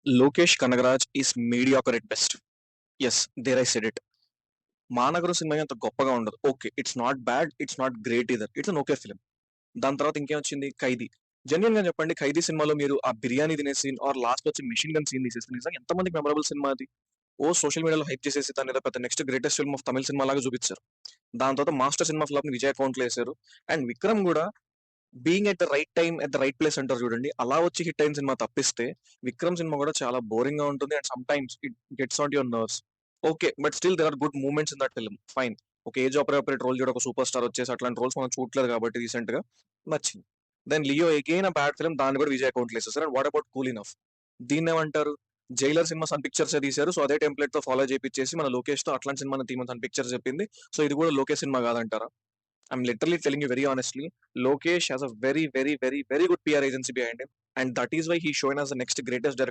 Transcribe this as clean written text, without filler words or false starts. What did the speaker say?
Lokesh Kanagaraj is mediocre at best. Yes, there I said it. Maanagaram cinema అంత గొప్పగా ఉండదు. Okay, it's not bad, it's not great either, it's an okay film. దాని తర్వాత ఇంకేమొచ్చింది, ఖైదీ. Genuine గా చెప్పండి, ఖైదీ సినిమాలో మీరు ఆ బిర్యానీ తినే సీన్ ఆర్ లాస్ట్ వచ్చి మిషన్ గన్ సీన్ తీసేస్తే నిజంగా ఎంతమందికి మెమరబుల్ సినిమా అది. ఓ సోషల్ మీడియాలో హైప్ చేసేసి దాని ఏదో పెద్ద next greatest film of Tamil cinema లాగా చూపించారు. దాని తర్వాత మాస్టర్ సినిమా ఫ్లాప్ ని విజయ్ అకౌంట్ లో వేశారు. అండ్ విక్రమ్ కూడా being at the right time at the right place అంటారు చూడండి, అలా వచ్చి హిట్ అయిన సినిమా తప్పిస్తే విక్రమ్ సినిమా కూడా చాలా బోరింగ్ గా ఉంటుంది. And some times it gets on your nerves. Okay, but still there are good moments in that film, fine. ఒక ఏజ్ అప్రోప్రియట్ రోల్ చూడ, ఒక సూపర్ స్టార్ వచ్చేసి అట్లాంటి రోల్స్ మనం చూడలేదు కాబట్టి రీసెంట్ గా నచ్చింది. Then Leo again a bad film, దాన్ని కూడా విజయ్ అకౌంట్ వేసేసారు. And what about cool enough, దీన్ని ఏమంటారు, జైలర్ సినిమా సన్ పిక్చర్స్ తీశారు, సో అదే టెంప్లెట్ తో ఫాలో చేపించేసి మన లోకేష్ తో అట్లాంటి సినిమా తీమని సన్ పిక్చర్స్ చెప్పింది. సో ఇది కూడా లోకేష్ సినిమా కాదంటారా? I'm literally telling you very honestly, Lokesh has a very, very, very, very good PR agency behind him, and that is why he's showing us the next greatest director